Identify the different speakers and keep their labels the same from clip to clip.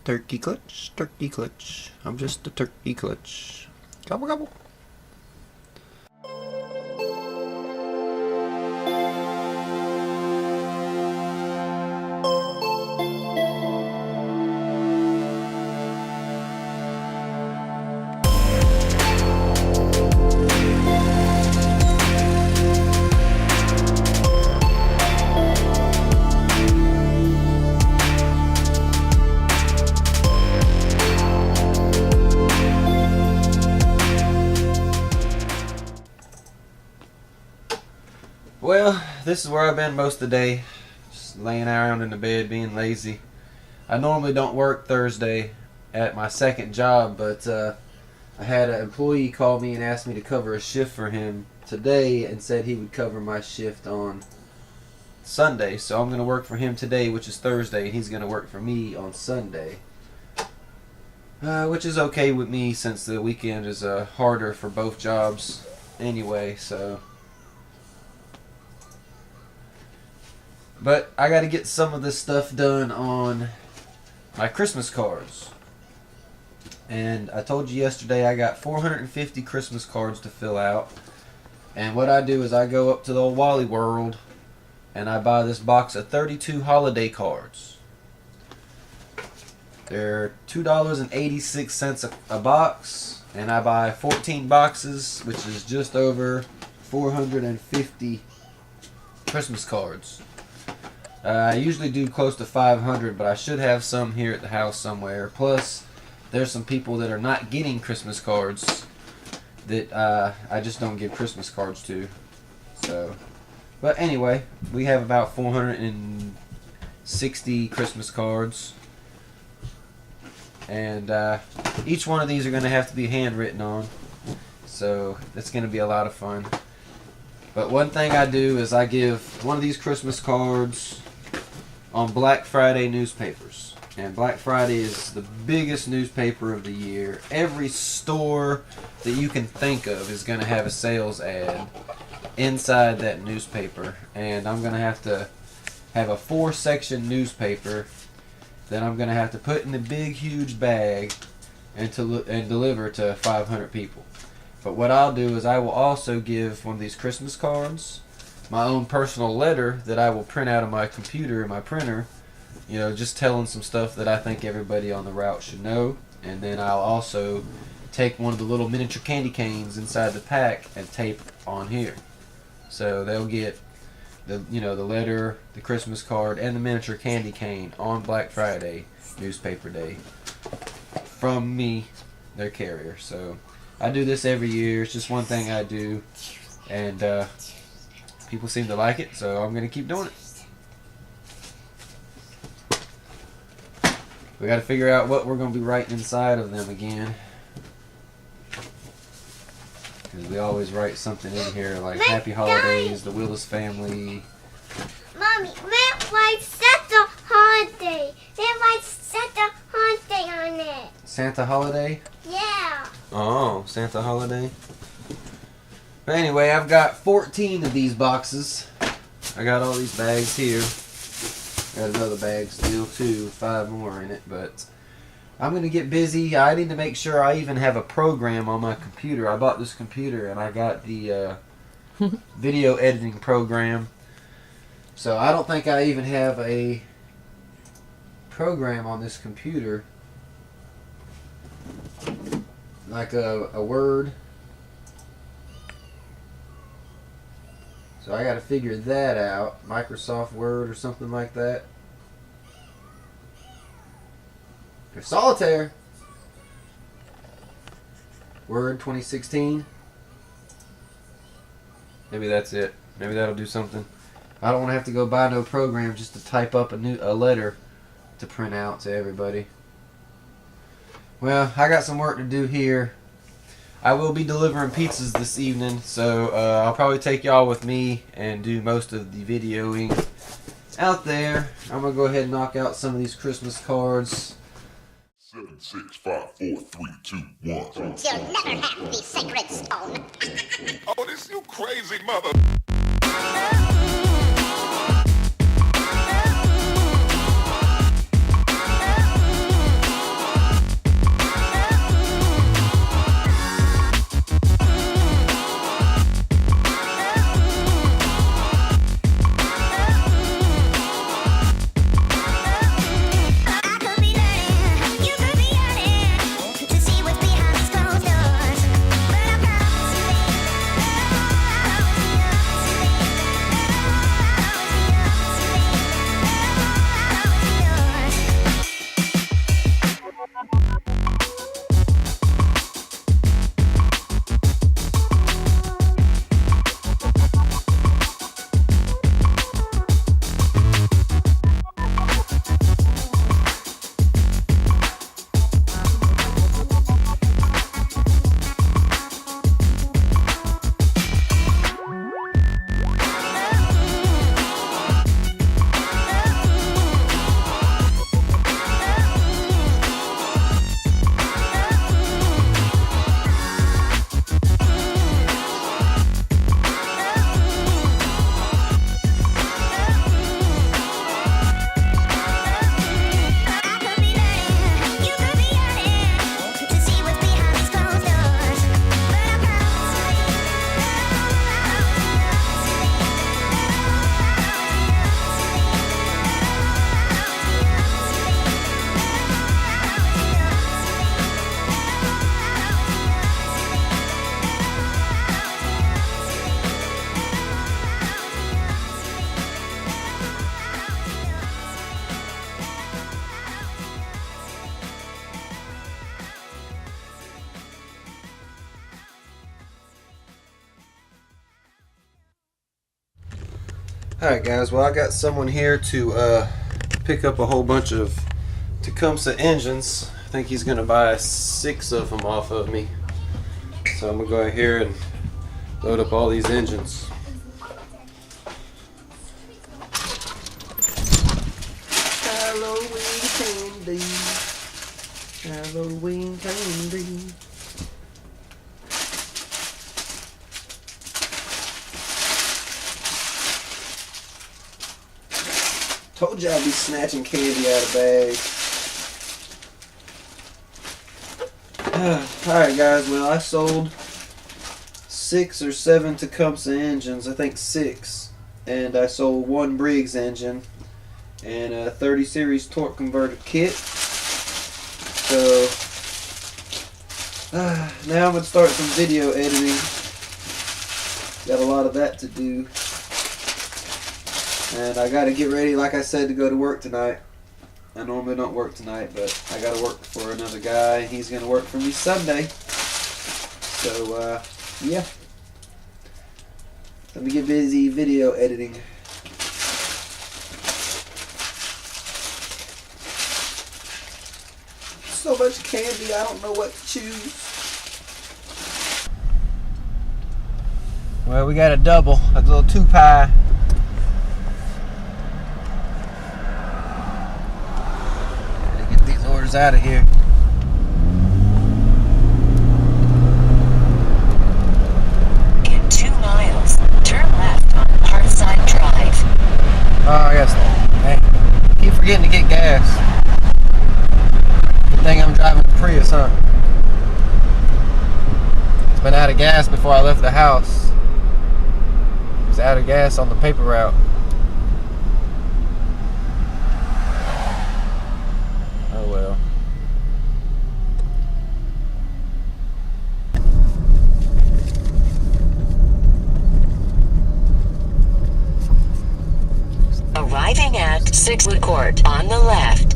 Speaker 1: Turkey clutch, turkey clutch. I'm just a turkey clutch. Gobble gobble. Well, this is where I've been most of the day, just laying around in the bed being lazy. I normally don't work Thursday at my second job, but I had an employee call me and ask me to cover a shift for him today and said he would cover my shift on Sunday. So I'm going to work for him today, which is Thursday, and he's going to work for me on Sunday. Which is okay with me since the weekend is harder for both jobs anyway, so... But I got to get some of this stuff done on my Christmas cards. And I told you yesterday I got 450 Christmas cards to fill out. And what I do is I go up to the old Wally World and I buy this box of 32 holiday cards. They're $2.86 a box. And I buy 14 boxes, which is just over 450 Christmas cards. I usually do close to 500, but I should have some here at the house somewhere. Plus, there's some people that are not getting Christmas cards that I just don't give Christmas cards to. So, but anyway, we have about 460 Christmas cards. And each one of these are going to have to be handwritten on. So, that's going to be a lot of fun. But one thing I do is I give one of these Christmas cards on Black Friday newspapers. And Black Friday is the biggest newspaper of the year. Every store that you can think of is going to have a sales ad inside that newspaper. And I'm going to have a 4-section newspaper that I'm going to have to put in a big huge bag and deliver to 500 people. But what I'll do is I will also give one of these Christmas cards my own personal letter that I will print out of my computer and my printer, you know, just telling some stuff that I think everybody on the route should know. And then I'll also take one of the little miniature candy canes inside the pack and tape on here. So they'll get the letter, the Christmas card, and the miniature candy cane on Black Friday, newspaper day, from me, their carrier. So I do this every year. It's just one thing I do, and people seem to like it, so I'm going to keep doing it. We got to figure out what we're going to be writing inside of them again, because we always write something in here like Happy Holidays, the Willis family.
Speaker 2: Mommy, Matt writes Santa Holiday. Matt writes Santa Holiday on it.
Speaker 1: Santa Holiday?
Speaker 2: Yeah.
Speaker 1: Oh, Santa Holiday. But anyway, I've got 14 of these boxes. I got all these bags here. Got another bag still too, 5 more in it. But I'm going to get busy. I need to make sure I even have a program on my computer. I bought this computer and I got the video editing program. So I don't think I even have a program on this computer. Like a Word. So I got to figure that out. Microsoft Word or something like that. There's Solitaire. Word 2016. Maybe that's it. Maybe that'll do something. I don't want to have to go buy no program just to type up a letter to print out to everybody. Well, I got some work to do here. I will be delivering pizzas this evening, so I'll probably take y'all with me and do most of the videoing out there. I'm going to go ahead and knock out some of these Christmas cards.
Speaker 3: 7, 6, 5, 4, 3, 2, 1.
Speaker 4: You'll never have the sacred stone.
Speaker 3: Oh, this you crazy mother...
Speaker 1: Alright guys, well I got someone here to pick up a whole bunch of Tecumseh engines. I think he's going to buy 6 of them off of me. So I'm going to go out here and load up all these engines. Halloween candy. Halloween candy. Told you I'd be snatching candy out of bags. Alright guys, well I sold 6 or 7 Tecumseh engines, I think 6. And I sold 1 Briggs engine and a 30 series torque converted kit. So now I'm going to start some video editing. Got a lot of that to do. And I got to get ready, like I said, to go to work tonight. I normally don't work tonight, but I got to work for another guy. He's going to work for me Sunday. So, yeah. Let me get busy video editing. So much candy, I don't know what to choose. Well, we got a double, a little 2-pie. Out of here.
Speaker 5: In 2 miles, turn left on Parkside Drive.
Speaker 1: Oh, yes. Hey, keep forgetting to get gas. Good thing I'm driving a Prius, huh? It's been out of gas before I left the house. It's out of gas on the paper route. Oh well.
Speaker 5: Arriving at 6th Court on the left.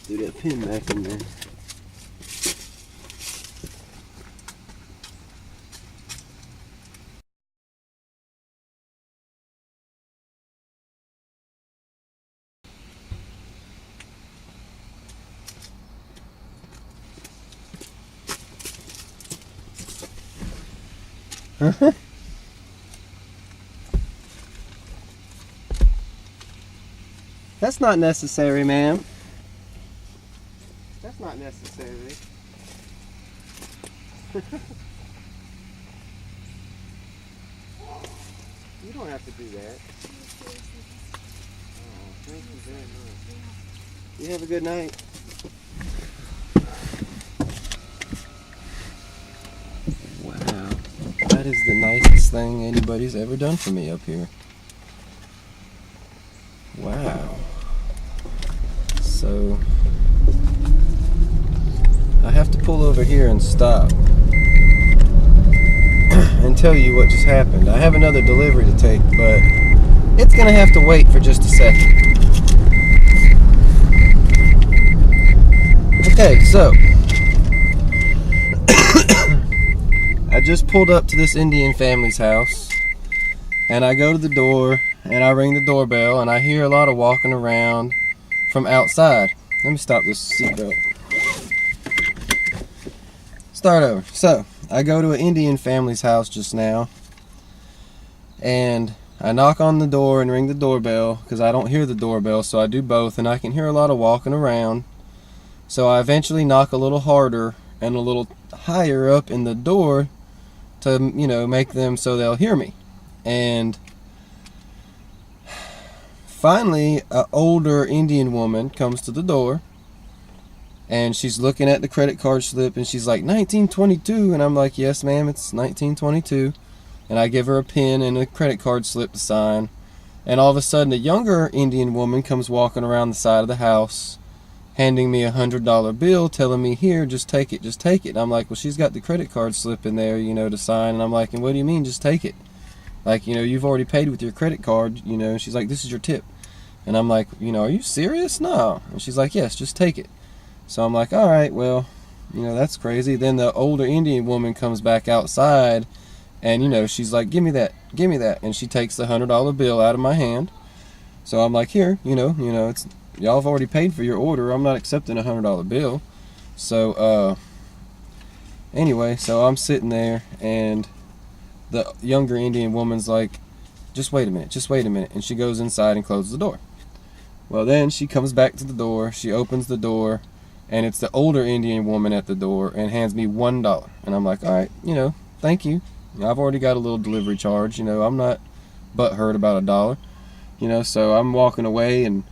Speaker 1: Do that pin back in there. That's not necessary, ma'am. That's not necessary. You don't have to do that. Oh, thank you very much. You have a good night. Wow. That is the nicest thing anybody's ever done for me up here. Wow. So I have to pull over here and stop and tell you what just happened. I have another delivery to take, but it's gonna have to wait for just a second. Okay, so I just pulled up to this Indian family's house, and I go to the door and I ring the doorbell, and I hear a lot of walking around from outside. Let me stop this seatbelt. Start over. So I go to an Indian family's house just now, and I knock on the door and ring the doorbell because I don't hear the doorbell, so I do both, and I can hear a lot of walking around. So I eventually knock a little harder and a little higher up in the door to, you know, make them so they'll hear me. And finally, an older Indian woman comes to the door, and she's looking at the credit card slip, and she's like, 1922, and I'm like, yes ma'am, it's 1922. And I give her a pen and a credit card slip to sign. And all of a sudden, a younger Indian woman comes walking around the side of the house, handing me $100 bill, telling me, here, just take it, just take it. And I'm like, well, she's got the credit card slip in there, to sign. And I'm like, and what do you mean, just take it? Like, you've already paid with your credit card, And she's like, this is your tip. And I'm like, are you serious? No. And she's like, yes, just take it. So I'm like, all right, well, that's crazy. Then the older Indian woman comes back outside, and, she's like, give me that. And she takes the $100 bill out of my hand. So I'm like, here, it's, y'all have already paid for your order. I'm not accepting a $100 bill. So, anyway, so I'm sitting there, and the younger Indian woman's like, just wait a minute. And she goes inside and closes the door. Well, then she comes back to the door. She opens the door, and it's the older Indian woman at the door and hands me $1. And I'm like, all right, thank you. I've already got a little delivery charge. I'm not butthurt about $1. So I'm walking away, and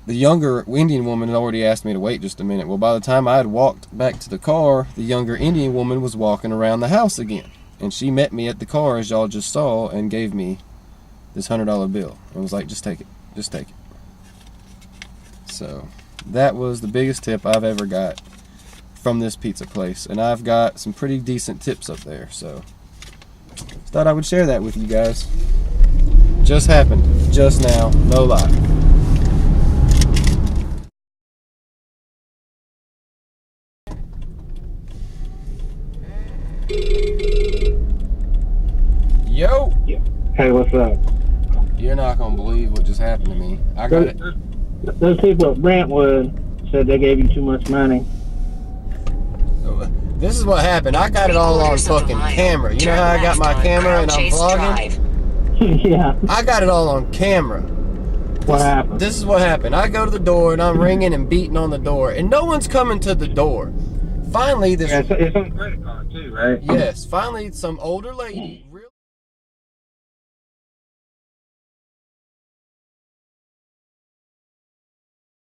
Speaker 1: the younger Indian woman had already asked me to wait just a minute. Well, by the time I had walked back to the car, the younger Indian woman was walking around the house again. And she met me at the car, as y'all just saw, and gave me this $100 bill. And was like, just take it. Just take it. So that was the biggest tip I've ever got from this pizza place. And I've got some pretty decent tips up there. So thought I would share that with you guys. Just happened. Just now. No lie. Yo!
Speaker 6: Hey, what's up?
Speaker 1: You're not gonna believe what just happened to me. I got it.
Speaker 6: Those people at Brentwood said they gave you too much money.
Speaker 1: This is what happened. I got it all on fucking camera. You know how I got my camera and I'm vlogging?
Speaker 6: Yeah.
Speaker 1: I got it all on camera.
Speaker 6: What happened?
Speaker 1: This is what happened. I go to the door and I'm ringing and beating on the door, and no one's coming to the door. Finally, this.
Speaker 6: Yeah, it's on credit card too, right?
Speaker 1: Yes. Finally, some older lady. Really.